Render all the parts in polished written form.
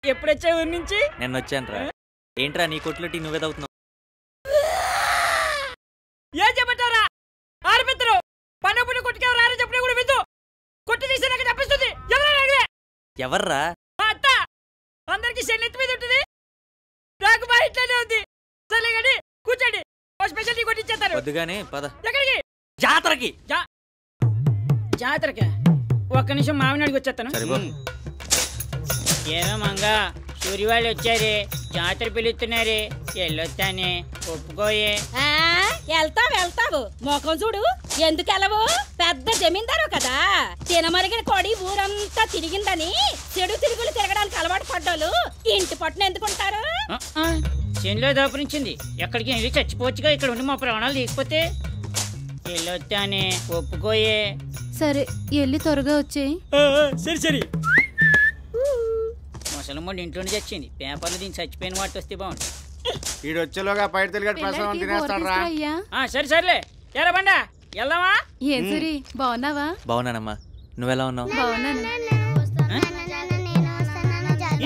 ఎప్పుడొచ్చా ఊరి నుంచి? నేను వచ్చాను రా. ఏంట్రా నీ కొట్లో టీ నువ్వే తాగుతున్నావు? ఏం చెప్పంటారా? ఆడపిద్దరు పన్నుపుని కొట్టుకే రారని చెప్పినా కూడా విద్దు కొట్టి తీసి నాకు తప్పిస్తుంది. ఎవర్రా? అత్త అందరికి సెల్లెత్తి మీద ఉంటుంది, నాకు మా ఇంట్లోనే ఉంది. సరే కానీ కూర్చోండి, స్పెషల్ టీ కొట్టించేస్తారు. వద్దుగానే పద. ఎక్కడికి? జాతరకి. జాతరకి ఒక్క నిమిషం మామిడి అడిగి వచ్చేస్తాను. ఏమో మంగా సూర్యవాళ్ళు వచ్చారే, జాతర పిలుస్తున్నారే, వెళ్ళొస్తానే. ఒప్పుకోయే. వెళ్తావు మోకం చూడు. ఎందుకు వెళ్ళవు? పెద్ద జమీందారు కదా, తినమరిగిన కొడి ఊరంతా తిరిగిందని చెడు తిరుగులు తిరగడానికి అలవాటు పడ్డాలు ఇంటి పట్టున ఎందుకుంటారు? చేనులో దాపురించింది, ఎక్కడికి వెళ్ళి చచ్చిపోవచ్చుగా. ఇక్కడ ఉండి మా ప్రాణాలు తీసిపోతే. వెళ్ళొస్తానే. ఒప్పుకోయే. సరే వెళ్ళి త్వరగా వచ్చేయి. సరే ముసలమ్మ ఇంట్లోనే చచ్చింది. పేపర్లు దీనికి చచ్చిపోయిన వాటి వస్తే బాగుంటుంది. వీడు వచ్చేలోగా బయట తిరిగి ప్రసాదం తినేస్తాడు రా. సరేలే. ఎరా బండా వెళ్దామా? ఏం సూరి బాగున్నావా? బాగున్నానమ్మా, నువ్వెలా ఉన్నావు? బాగున్నాను.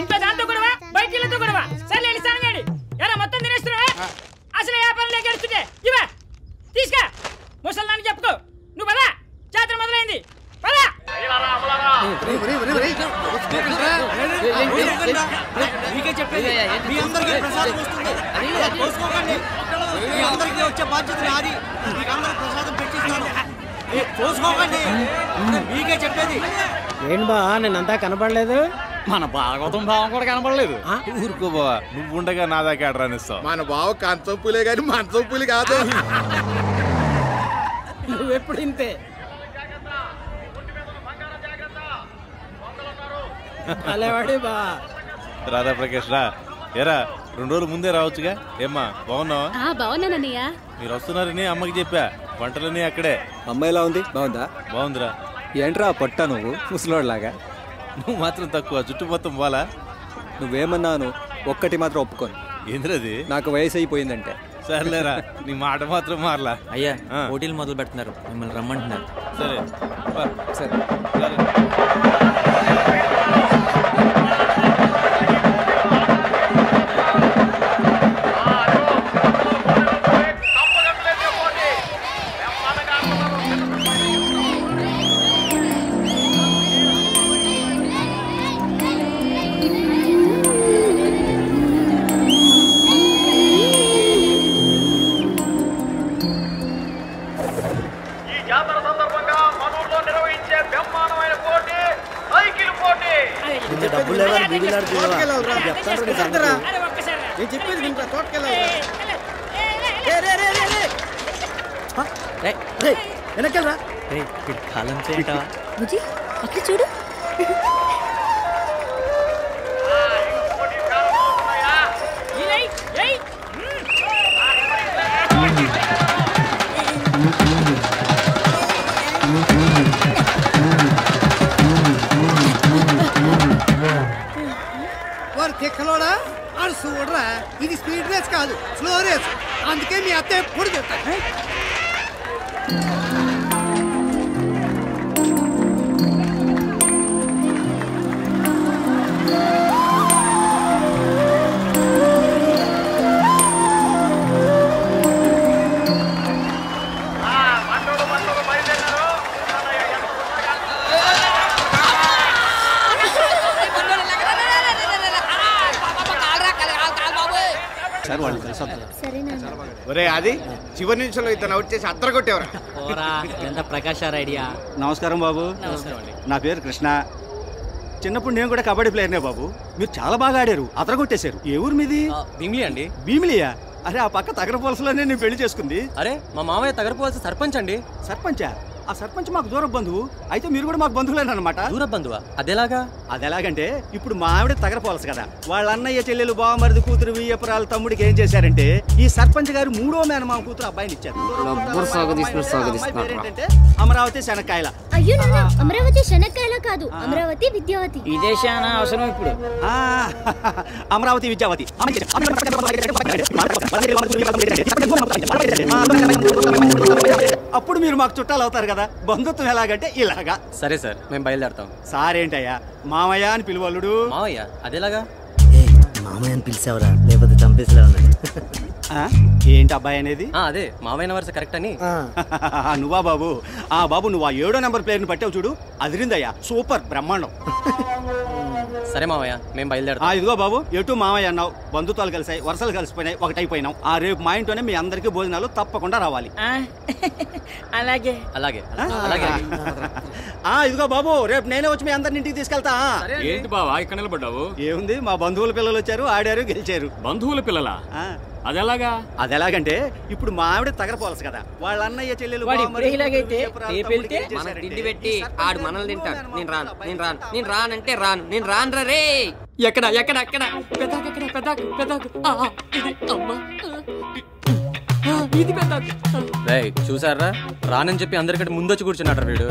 ఇంట్లో దాంతో కూడా బయట ఇళ్ళతో కూడా సరే వెళ్ళి ఎరా మొత్తం తినేస్తున్నావా? అసలు వ్యాపారంలో గడుస్తుంటే ఇవా తీసుకా. ముసల్దాన్ని చెప్పుకో. నువ్వు పదా, జాతర మొదలైంది. పదా. వచ్చే బాధ్యత నాది. ప్రసాదం పెట్టిస్తాను, మీకే చెప్పేది. ఏంటి బా నేనంతా కనపడలేదు? మన భాగవతం భావం కూడా కనపడలేదు. ఊరుకో బావా, నువ్వు ఉండగా నా దాకా అడ్రానిస్తావు. మన బావ కంచంపులే గాని మంచంపులి కాదు. నువ్వెప్పుడు ఇంతే. అలేవాడి బా. రాధాప్రకాష్ రా. ఏరా 2 రోజులు ముందే రావచ్చుగా. ఏమ్మా బాగున్నావా? బాగున్నానన్నయ్య. మీరు వస్తున్నారని అమ్మకి చెప్పా. వంటలన్నీ అక్కడే. అమ్మాయి ఎలా ఉంది? బాగుందా? బాగుందిరా. ఏంట్రా పట్టా నువ్వు ముసలోడ్లాగా? నువ్వు మాత్రం తక్కువ, చుట్టూ మొత్తం బాలా. నువ్వేమన్నాను ఒక్కటి మాత్రం ఒప్పుకోను. ఏంద్రది? నాకు వయసు అయిపోయిందంటే. సర్లేరా, నీ మాట మాత్రం మారలా. అయ్యా పోటీలు మొదలు పెడుతున్నారు, మిమ్మల్ని రమ్మంటున్నారు. సరే సరే. కాలం చేయంటావా? అక్కడ చూడు. వారు తిక్కలోడా అని చూడరా. ఇది స్పీడ్ రేస్ కాదు, స్లో రేస్. అందుకే మీ అత్త ఎప్పుడు చెప్తాను. ఒరే అది చివరి నిమిషంలో ఇతను అవుట్ చేసి అద్దరు కొట్టేవరా. ఎంత ప్రకాష్ ఐడియా. నమస్కారం బాబు, నా పేరు కృష్ణ. చిన్నప్పుడు నేను కూడా కబడ్డీ ప్లేయర్నే బాబు. మీరు చాలా బాగా ఆడారు, అదరగొట్టేశారు. ఏ ఊరు మీది? భీమిలి అండి. భీమిలియా? అరే ఆ పక్క తగరపోలసలోనే నేను పెళ్లి చేసుకుంది. అరే మా మామయ్య తగరపోలస సర్పంచ్ అండి. సర్పంచా? ఆ సర్పంచ్ మాకు దూర బంధువు. అయితే మీరు కూడా మాకు బంధువులేనమాట. దూర బంధువా? అదెలాగా? అదెలాగంటే ఇప్పుడు మా ఆవిడ తగరపోలస కదా, వాళ్ళ అన్నయ్య చెల్లెలు బావమరిది కూతురు వియ్యపురాల తమ్ముడికి ఏం చేశారంటే ఈ సర్పంచ్ గారు 3వ మేనమామ కూతురు అబ్బాయిని ఇచ్చారు. ఏంటంటే అమరావతి శనక్కాయల. అయ్యో నాన్న, అమరావతి శనక్కాయల కాదు, అమరావతి విద్యావతి. ఇదే చాలా అవసరం ఇప్పుడు. అమరావతి విద్యావతి. అప్పుడు మీరు మాకు చుట్టాలు అవుతారు కదా. బంధుత్వం ఎలాగంటే ఇలాగా. సరే సార్, మేము బయలుదేరతాం. సార్ ఏంటయ్యా మామయ్య అని పిలువల్లుడు. మావయ్య? అదేలాగా? మామయ్య అని పిలిచావురా, లేకపోతే చంపేసిలా ఉన్నాడు. ఏంటి అబ్బాయి అనేది? అదే మావయ్య వరుస కరెక్ట్ అని. నువ్వా బాబు? బాబు నువ్వు ఆ 7వ నెంబర్ ప్లేయర్ని పట్టావు చూడు, అదిరిందయ్యా, సూపర్ బ్రహ్మాండం. సరే మావయ్య, మేము బయలుదేరతాం. ఇదిగో బాబు, ఎటు మామయ్య అన్నావు, బంధుత్వాలు కలిసాయి, వరుసలు కలిసిపోయినాయి, ఒకటైపోయినాం. రేపు మా ఇంట్లోనే మీ అందరికీ భోజనాలు తప్పకుండా రావాలి. అలాగే అలాగే అలాగే. ఇదిగో బాబు, రేపు నేనే వచ్చి మీ అందరిని ఇంటికి తీసుకెళ్తా. ఏంటి బావా ఇక్కడ నిలబడ్డావు? ఏముంది, మా బంధువుల పిల్లలు వచ్చారు, ఆడారు, గెలిచారు. బంధువుల పిల్లలా? అదెలాగంటే ఇప్పుడు మా ఆవిడ తగరపోలసు కదా, వాళ్ళ అన్నయ్య చెల్లెలు తిండి పెట్టి ఆడు మనల్ని తింటాడు. నేను రాను నేను రాను నేను రానంటే రాను నేను రాను రే. ఎక్కడ ఎక్కడ ఎక్కడ చూసారా, రానని చెప్పి అందరికంటే ముందొచ్చి కూర్చున్నాడు వీడు.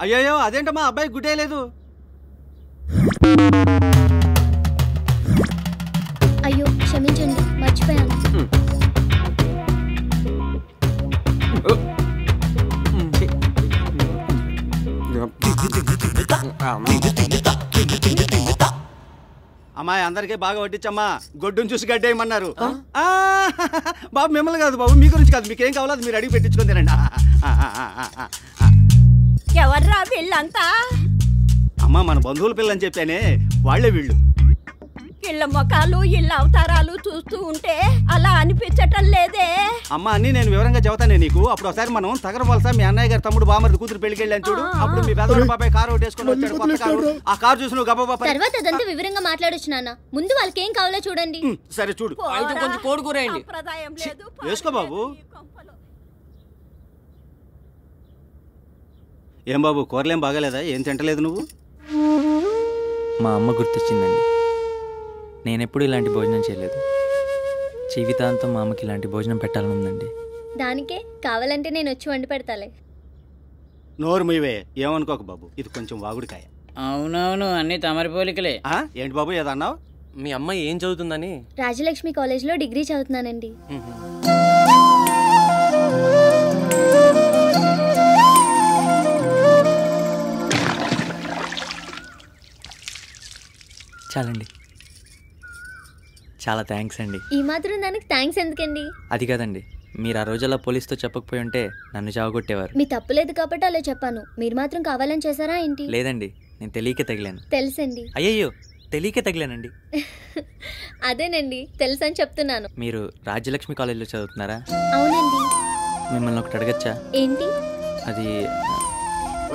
అయ్యో అదేంటమ్మా అబ్బాయి గుడ్డేయలేదు? అయ్యో క్షమించండి, మర్చిపోయాను. అమ్మాయి అందరికీ బాగా వడ్డించమ్మా, గొడ్డును చూసి గడ్డేయమన్నారు. బాబు మిమ్మల్ని కాదు బాబు, మీ గురించి కాదు, మీకేం కావాలో అది మీరు అడిగి పెట్టించుకొని తినండి. ఎవర్రా వీళ్ళంతా? అమ్మా మన బంధువుల పిల్లని చెప్పానే, వాళ్లే వీళ్ళు. ఇళ్ళ మొఖాలు ఇళ్ళ అవతారాలు చూస్తూ ఉంటే అలా అనిపించటం లేదే. అమ్మా అన్ని నేను వివరంగా చెబుతానే నీకు. అప్పుడు ఒకసారి మనం తగరవలస మీ అన్నయ్య గారి తమ్ముడు బామర్ది కూతురు పెళ్లికి వెళ్ళాను చూడు, అప్పుడు మీ పెద్దవాళ్ళ బాబాయ్ కారు ఒకటేసుకొని వచ్చాడు, కొత్త కారు. ఆ కారు చూసి నువ్వు గబా తర్వాత అదంతా వివరంగా మాట్లాడొచ్చు నాన్న, ముందు వాళ్ళకి ఏం కావాలో చూడండి. సరే చూడు, కొంచెం కోడుకూరేయండి. వేసుకో బాబు. ఏం బాబు కూరలేం బాగాలేదా? ఏం తింటలేదు నువ్వు? మా అమ్మ గుర్తొచ్చిందండి. నేనెప్పుడు ఇలాంటి భోజనం చేయలేదు. జీవితాంతం మా అమ్మకి ఇలాంటి భోజనం పెట్టాలనుందండి. దానికే కావాలంటే నేను వచ్చి వండి పెడతాలే. నోరు మీవే, ఏమనుకోక బాబు, ఇది కొంచెం వాగుడికాయ. అవునవును, అన్ని తమరి పోలికలే. ఏంటి బాబు ఏదన్నావు? మీ అమ్మాయి ఏం చదువుతుందని? రాజలక్ష్మి కాలేజ్లో డిగ్రీ చదువుతున్నానండి. చాలండి, చాలా థ్యాంక్స్ అండి. ఈ మాత్రం దానికి థ్యాంక్స్ ఎందుకండి? అది కాదండి, మీరు ఆ రోజుల్లో పోలీస్తో చెప్పకపోయి ఉంటే నన్ను చావగొట్టేవారు. మీ తప్పు లేదు కాబట్టి అలా చెప్పాను. మీరు మాత్రం కావాలని చేశారా ఏంటి? లేదండి, నేను తెలియకే తగిలాను. తెలుసండి. అయ్యయ్యో, తెలియకే తగిలానండి. అదేనండి, తెలుసని చెప్తున్నాను. మీరు రాజ్యలక్ష్మి కాలేజ్లో చదువుతున్నారా? అవునండి. మిమ్మల్ని ఒకటి అడగచ్చా? ఏంటి అది?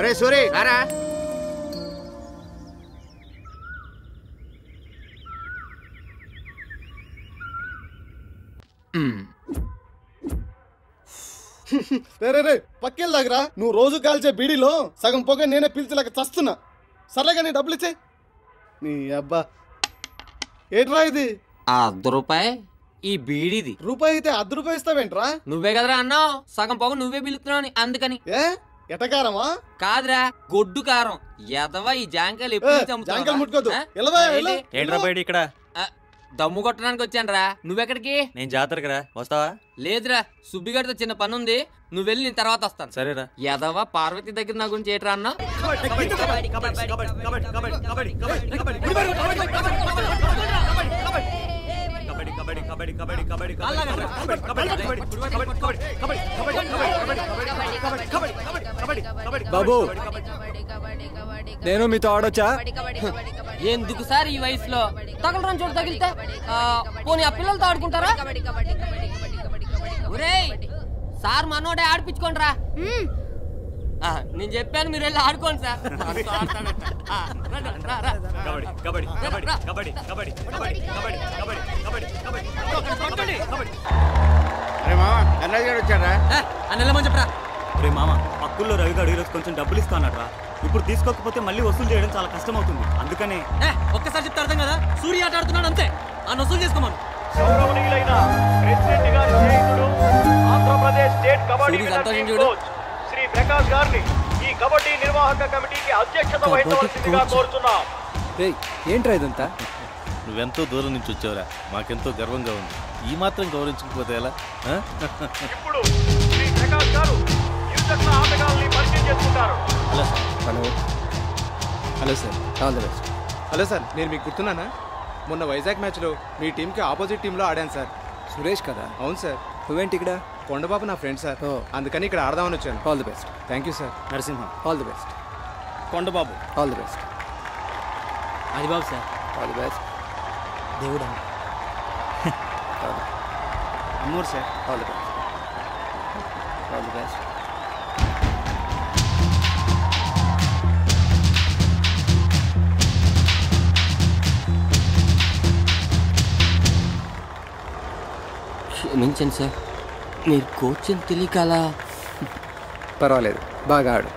ఒరే సూరి రారా. రే పక్కెళ్ళాగరా, నువ్వు రోజు కాల్చే బీడీలో సగం పొగ నేనే పిలిచలేక చస్తున్నా. సరేగా నీ డబ్బులు ఇచ్చే. నీ అబ్బా ఏంట్రా ఇది? ₹1 ఈ బీడీది. రూపాయి అయితే ₹1 ఇస్తావేంట్రా? నువ్వే కదరా అన్నావు సగం పొగ నువ్వే పిలుస్తున్నావు అందుకని. ఎటకారమా? కాదురా, గొడ్డు కారం. ఎదవా ఈ జాంకాయలు జాంకాయలు ముట్టుకోదు. ఏంట్రా బయట ఇక్కడ? దమ్ము కొట్టడానికి వచ్చాను రా. నువ్వెక్కడికి? నేను జాతరకు రా, వస్తావా? లేదురా, సుబ్బిగడితో చిన్న పని ఉంది, నువ్వు వెళ్ళి నేను తర్వాత వస్తాను. సరేరా. ఎదవా పార్వతి దగ్గర నా గురించి ఏట్రా అన్నా? బాబు నేను మీతో ఆడొచ్చా? ఎందుకు సార్ ఈ వయసులో తగలరం చోటు తగిలితే? పోనీ ఆ పిల్లలతో ఆడుకుంటారా? ఒరేయ్ సార్ మనోడే ఆడిపించుకోండి రా. నేను చెప్పాను మీరు వెళ్ళి ఆడుకోండి సార్. చెప్పరా. రే మామ, పక్కుల్లో రవిగాడు ఈరోజు కొంచెం డబ్బులు ఇస్తానట్రా. ఇప్పుడు తీసుకోకపోతే మళ్ళీ వసూలు చేయడం చాలా కష్టం అవుతుంది. అందుకనే ఒక్కసారి చెప్తే అర్థం కదా, సూర్య ఆట ఆడుతున్నాడు అంతే, ఆ వసూలు చేసుకోమను. ఆంధ్రప్రదేశ్ స్టేట్ కబడ్డీ కోచ్ శ్రీ ప్రకాష్ గారిని ఈ కబడ్డీ నిర్వాహక కమిటీకి అధ్యక్షత వహించవలసిందిగా కోరుతున్నాం. ఏంట్రా ఇదంతా? నువ్వెంతో దూరం నుంచి వచ్చావురా, మాకెంతో గర్వంగా ఉంది. ఈ మాత్రం గౌరవించకపోతే ఎలా? ఇప్పుడు శ్రీ ప్రకాష్ గారు యుద్ధ జట్ల ఆటగాళ్ళని పరిచయం చేసుకుంటారు. Hello hello sir, all the best. Hello sir, నేను మీకు గుర్తున్నానా? మొన్న వైజాగ్ మ్యాచ్లో మీ టీంకి ఆపోజిట్ టీంలో ఆడాను సార్. సురేష్ కదా? అవును సార్. నువ్వేంటి ఇక్కడ? కొండబాబు నా ఫ్రెండ్ సార్, అందుకని ఇక్కడ ఆడదామని వచ్చాను. All the best. Thank you sir. Narasimha, all the best. Kondababu, all the best. Adibabu sir, all the best. దేవుడా, Ammur sir, all the best. All the best. క్షమించండి సార్, మీరు కోచ్ అని తెలియక అలా. పర్వాలేదు, బాగా ఆడు.